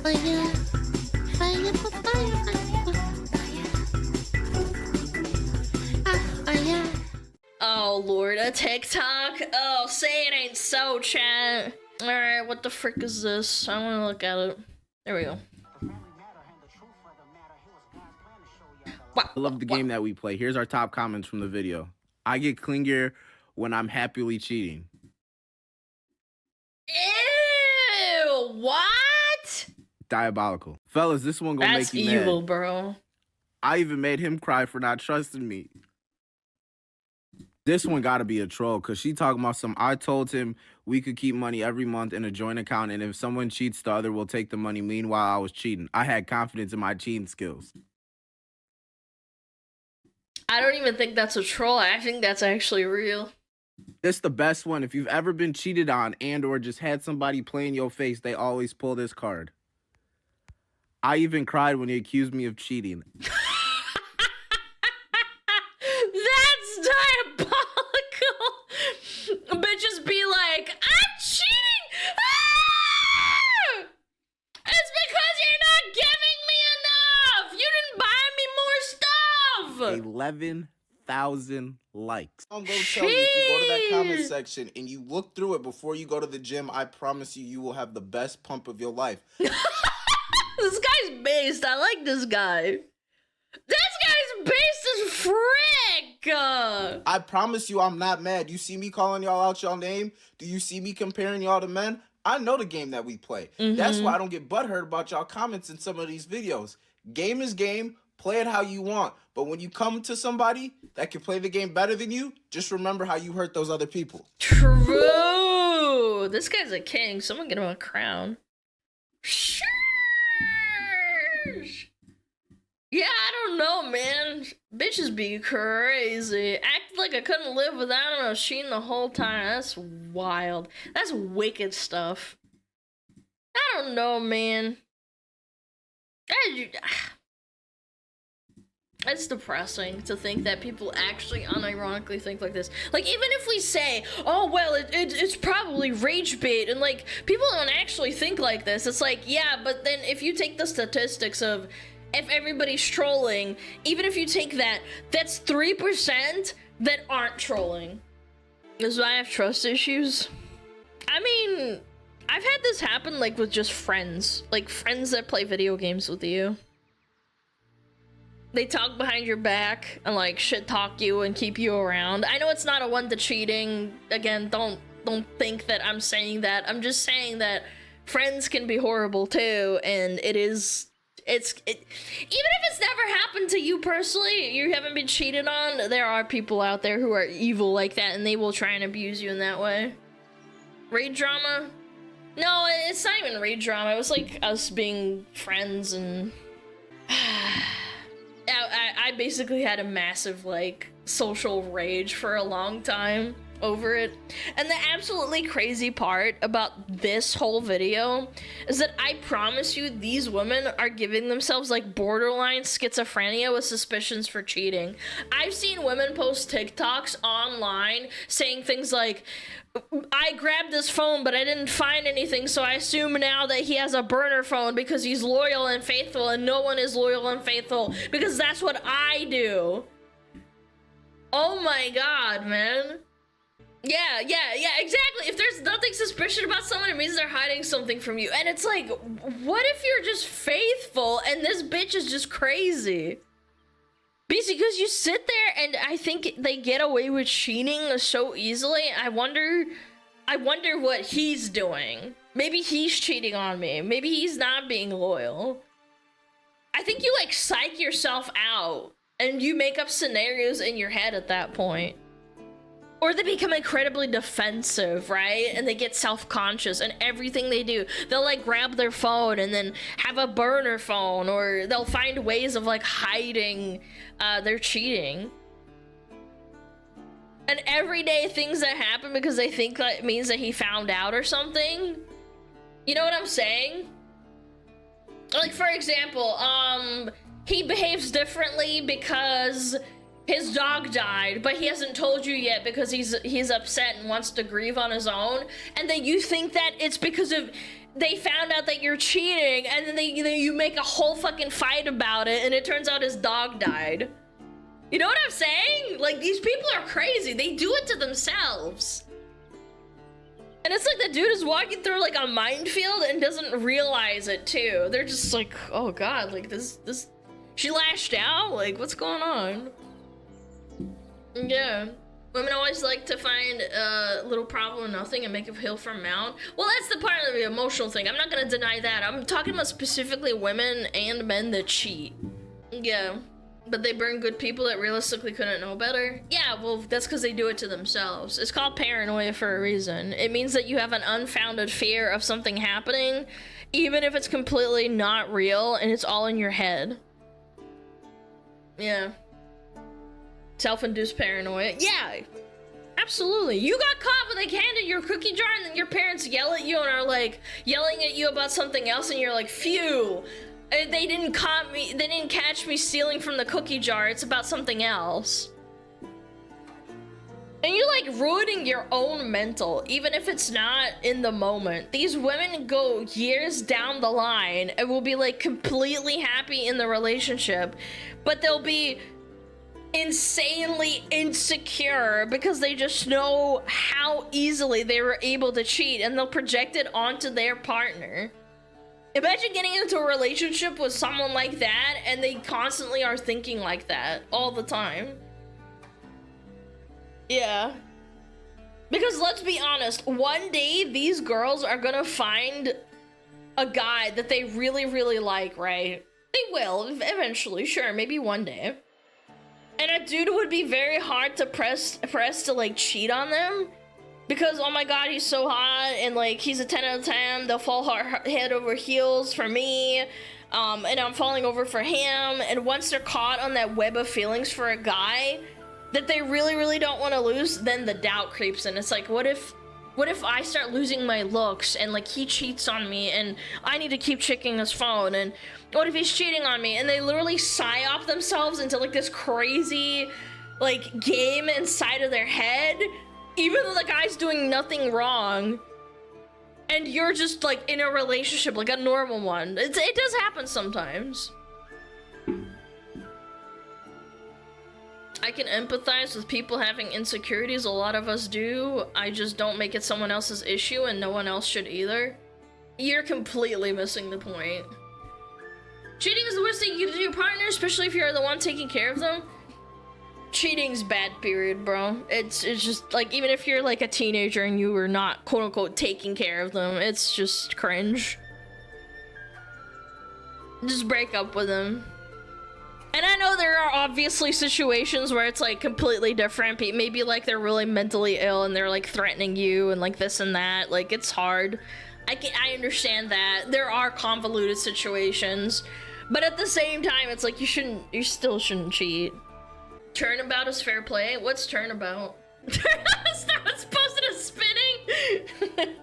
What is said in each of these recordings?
fire, fire, fire, fire. Oh Lord, a TikTok? Oh, say it ain't so, chat. Alright, what the frick is this? I wanna look at it. There we go. I love the game that we play. Here's our top comments from the video. I get clingier when I'm happily cheating. Ew, what? Diabolical. Fellas, this one gonna That's make you evil, mad. bro. I even made him cry for not trusting me. This one gotta be a troll, cause she talking about some, I told him we could keep money every month in a joint account, and if someone cheats, the other will take the money. Meanwhile, I was cheating. I had confidence in my cheating skills. I don't even think that's a troll. I think that's actually real. This the best one. If you've ever been cheated on and or just had somebody play in your face, they always pull this card. I even cried when he accused me of cheating. That's diabolical. Bitches be like, I'm cheating! Ah! It's because you're not giving me enough! You didn't buy me more stuff! 11,000 likes. I'm gonna tell you, if you go to that comment section and you look through it before you go to the gym, I promise you, you will have the best pump of your life. This guy's based. I like this guy. This guy's based as frick! I promise you, I'm not mad. You see me calling y'all out y'all name? Do you see me comparing y'all to men? I know the game that we play. That's why I don't get butthurt about y'all comments in some of these videos. Game is game. Play it how you want. But when you come to somebody that can play the game better than you, just remember how you hurt those other people. True. This guy's a king. Someone get him a crown. Sheesh. Yeah, I don't know, man. Bitches be crazy. Act like I couldn't live without a machine the whole time. That's wild. That's wicked stuff. I don't know, man. It's depressing to think that people actually unironically think like this. Like, even if we say, oh, well, it's probably rage bait, and, like, people don't actually think like this. It's like, yeah, but then if you take the statistics of if everybody's trolling, even if you take that, that's 3% that aren't trolling. This is why I have trust issues. I mean, I've had this happen, like, with just friends. Like, friends that play video games with you. They talk behind your back and, like, shit talk you and keep you around. I know it's not a one to cheating. Again, don't think that I'm saying that. I'm just saying that friends can be horrible too, and even if it's never happened to you personally, you haven't been cheated on, there are people out there who are evil like that, and they will try and abuse you in that way. Raid drama? No, it's not even raid drama. It was like us being friends, and I basically had a massive, like, social rage for a long time over it. And the absolutely crazy part about this whole video is that I promise you these women are giving themselves, like, borderline schizophrenia with suspicions for cheating. I've seen women post TikToks online saying things like, I grabbed this phone but I didn't find anything, so I assume now that he has a burner phone because he's loyal and faithful, and no one is loyal and faithful because that's what I do. Oh my god, man. Yeah, exactly. If there's nothing suspicious about someone, it means they're hiding something from you. And it's like, what if you're just faithful and this bitch is just crazy? Because you sit there and I think they get away with cheating so easily. I wonder what he's doing. Maybe he's cheating on me. Maybe he's not being loyal. I think you, like, psych yourself out and you make up scenarios in your head at that point. Or they become incredibly defensive, right? And they get self-conscious, and everything they do, they'll, like, grab their phone and then have a burner phone, or they'll find ways of, like, hiding their cheating. And everyday things that happen because they think that means that he found out or something. You know what I'm saying? Like, for example, he behaves differently because his dog died, but he hasn't told you yet because he's upset and wants to grieve on his own. And then you think that it's because of they found out that you're cheating, and then you make a whole fucking fight about it, and it turns out his dog died. You know what I'm saying? Like, these people are crazy. They do it to themselves. And it's like the dude is walking through like a minefield and doesn't realize it too. They're just like, oh god, like this, she lashed out? Like, what's going on? Yeah. Women always like to find a little problem in nothing and make a hill from mount. Well, that's the part of the emotional thing. I'm not gonna deny that. I'm talking about specifically women and men that cheat. Yeah. But they burn good people that realistically couldn't know better? Yeah, well, that's because they do it to themselves. It's called paranoia for a reason. It means that you have an unfounded fear of something happening, even if it's completely not real and it's all in your head. Yeah. Self-induced paranoia. Yeah, absolutely. You got caught with like handed your cookie jar and then your parents yell at you and are like yelling at you about something else and you're like, phew. They didn't catch me stealing from the cookie jar. It's about something else. And you're like ruining your own mental, even if it's not in the moment. These women go years down the line and will be like completely happy in the relationship, but they'll be insanely insecure because they just know how easily they were able to cheat, and they'll project it onto their partner. Imagine getting into a relationship with someone like that and they constantly are thinking like that all the time. Yeah. Because let's be honest, one day these girls are gonna find a guy that they really, really like, right? They will, eventually, sure, maybe one day. And a dude would be very hard to press to like cheat on them. Because, oh my god, he's so hot, and like, he's a 10 out of 10, they'll fall head over heels for me, and I'm falling over for him, and once they're caught on that web of feelings for a guy that they really, really don't want to lose, then the doubt creeps in. It's like, what if I start losing my looks, and like, he cheats on me, and I need to keep checking his phone, and what if he's cheating on me? And they literally psyop themselves into like this crazy, like, game inside of their head, even though the guy's doing nothing wrong, and you're just like in a relationship, like a normal one. It does happen sometimes. I can empathize with people having insecurities. A lot of us do. I just don't make it someone else's issue, and no one else should either. You're completely missing the point. Cheating is the worst thing you can do to your partner, especially if you're the one taking care of them. Cheating's bad, period, bro. It's just like, even if you're like a teenager and you were not quote unquote taking care of them, it's just cringe. Just break up with them. And I know there are obviously situations where it's like completely different. Maybe like they're really mentally ill and they're like threatening you and like this and that. Like, it's hard. I understand that. There are convoluted situations, but at the same time, it's like you still shouldn't cheat. Turnabout is fair play? What's turnabout? Someone's posted a spinning?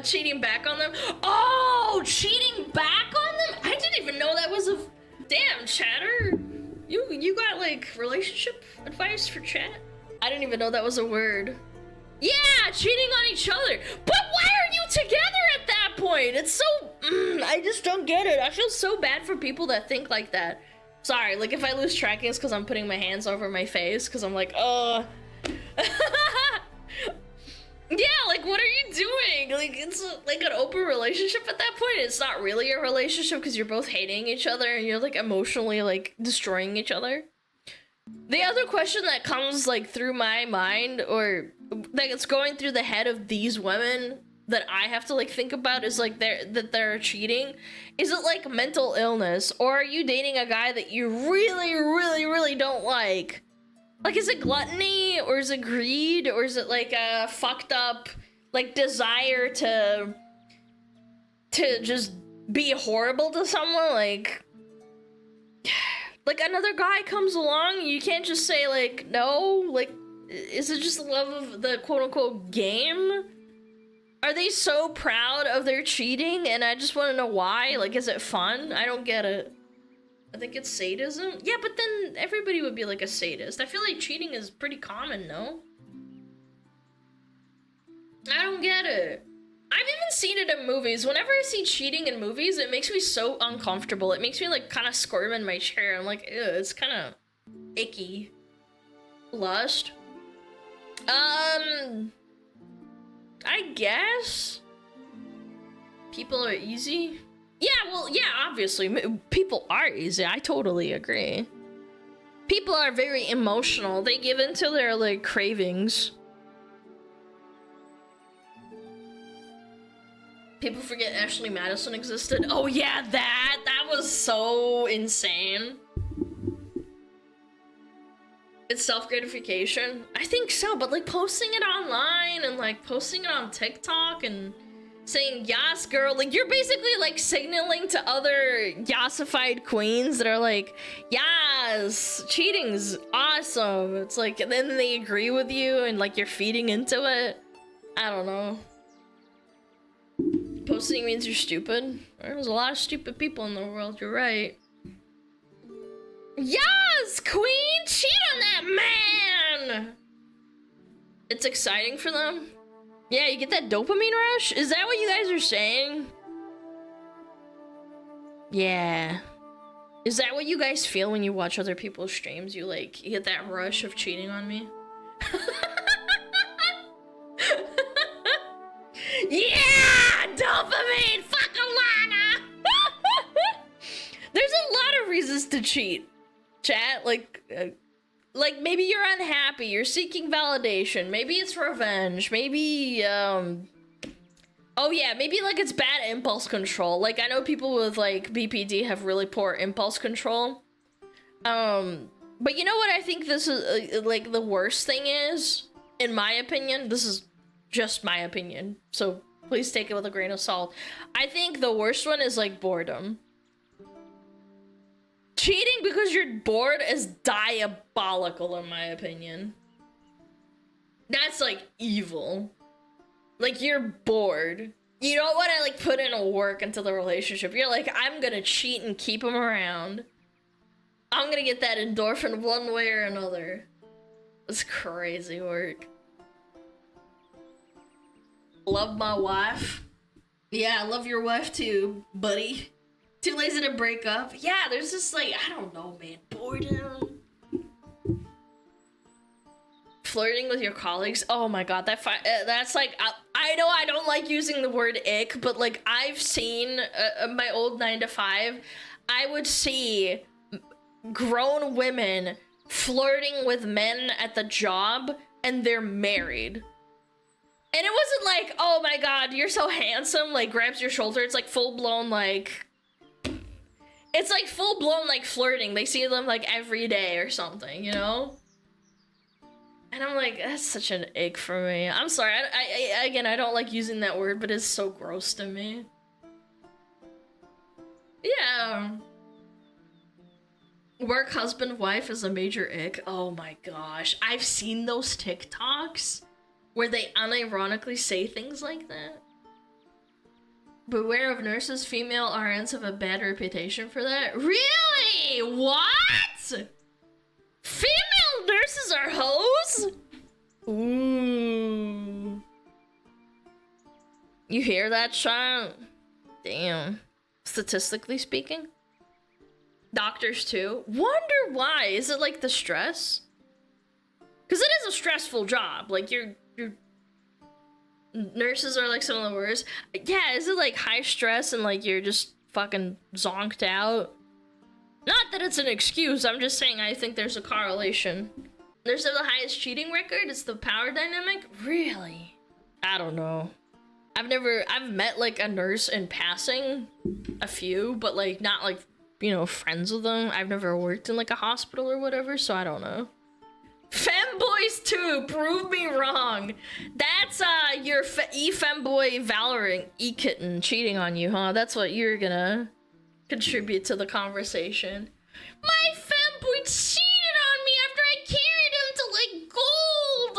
Cheating back on them? Oh, cheating back on them? I didn't even know that was a... Damn, chatter. You got, like, relationship advice for chat? I didn't even know that was a word. Yeah, cheating on each other. But why are you together at that point? It's so... I just don't get it. I feel so bad for people that think like that. Sorry, like, if I lose tracking, it's because I'm putting my hands over my face, because I'm like, yeah, like, what are you doing? Like, it's like an open relationship at that point. It's not really a relationship because you're both hating each other and you're, like, emotionally, like, destroying each other. The other question that comes, like, through my mind, or that it's going through the head of these women that I have to like think about is like they're cheating. Is it like mental illness, or are you dating a guy that you really, really, really don't like? Like, is it gluttony, or is it greed, or is it like a fucked up like desire to just be horrible to someone? Like another guy comes along, you can't just say like no. Like, is it just the love of the quote-unquote game? Are they so proud of their cheating, and I just want to know why? Like, is it fun? I don't get it. I think it's sadism. Yeah, but then everybody would be like a sadist. I feel like cheating is pretty common, no? I don't get it. I've even seen it in movies. Whenever I see cheating in movies, it makes me so uncomfortable. It makes me like kind of squirm in my chair. I'm like, ew, it's kind of icky. Lust. I guess people are easy. Yeah, well, yeah, obviously people are easy. I totally agree. People are very emotional. They give into their like cravings. People forget Ashley Madison existed. Oh yeah, that was so insane. It's self-gratification. I think so, but like posting it online and like posting it on TikTok and saying yes girl, like you're basically like signaling to other yassified queens that are like, yes, cheating's awesome. It's like, and then they agree with you and like you're feeding into it. I don't know. Posting means you're stupid. There's a lot of stupid people in the world, you're right. Yes, queen, cheat on that man. It's exciting for them. Yeah, you get that dopamine rush? Is that what you guys are saying? Yeah. Is that what you guys feel when you watch other people's streams? You like, you get that rush of cheating on me? Yeah! Dopamine! Fuck Alana! There's a lot of reasons to cheat. Chat, like maybe you're unhappy, you're seeking validation, maybe it's revenge, maybe, oh yeah, maybe like it's bad impulse control. Like I know people with like BPD have really poor impulse control. But you know what I think this is, like the worst thing is, in my opinion, this is just my opinion, so please take it with a grain of salt. I think the worst one is like boredom. Cheating because you're bored is diabolical in my opinion. That's like evil. Like you're bored. You don't want to like put in a work into the relationship. You're like, I'm gonna cheat and keep him around. I'm gonna get that endorphin one way or another. It's crazy work. Love my wife. Yeah, I love your wife too, buddy. Too lazy to break up. Yeah, there's just like, I don't know, man. Boredom. Flirting with your colleagues. Oh my god, that's like, I know I don't like using the word ick, but like I've seen my old 9 to 5. I would see grown women flirting with men at the job and they're married. And it wasn't like, oh my god, you're so handsome, like grabs your shoulder. It's like full blown like, it's like full blown like flirting. They see them like every day or something, you know? And I'm like, that's such an ick for me. I'm sorry, again, I don't like using that word, but it's so gross to me. Yeah. Work husband wife is a major ick. Oh my gosh. I've seen those TikToks where they unironically say things like that. Beware of nurses, female RNs have a bad reputation for that. Really? What? Female nurses are hoes? Ooh. You hear that, Sean? Damn. Statistically speaking? Doctors too? Wonder why? Is it like the stress? Because it is a stressful job. Like you're nurses are like some of the worst. Yeah, is it like high stress and like you're just fucking zonked out? Not that it's an excuse, I'm just saying I think there's a correlation. Nurses have the highest cheating record? It's the power dynamic? Really? I don't know. I've met like a nurse in passing, a few, but like not like, you know, friends with them. I've never worked in like a hospital or whatever, so I don't know. Femboys too, prove me wrong. That's your e-femboy Valorant e-kitten cheating on you, huh? That's what you're gonna contribute to the conversation. My femboy cheated on me after I carried him to like gold.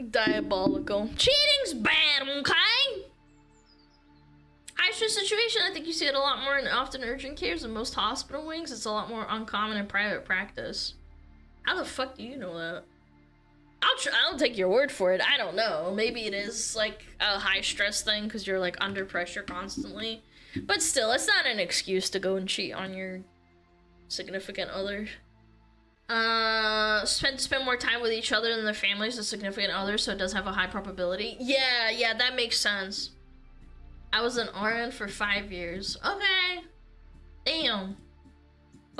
No. Diabolical. Cheating's bad, okay? I stress situation, I think you see it a lot more in often urgent cares and most hospital wings. It's a lot more uncommon in private practice. How the fuck do you know that? I'll take your word for it. I don't know. Maybe it is like a high stress thing because you're like under pressure constantly. But still, it's not an excuse to go and cheat on your significant other. Spend more time with each other than their families and significant others, so it does have a high probability. Yeah, that makes sense. I was an RN for 5 years. Okay. Damn.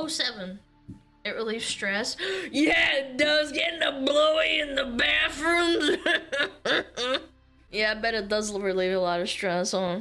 07. It relieves stress. Yeah, it does. Getting a blowy in the bathrooms. Yeah, I bet it does relieve a lot of stress, huh?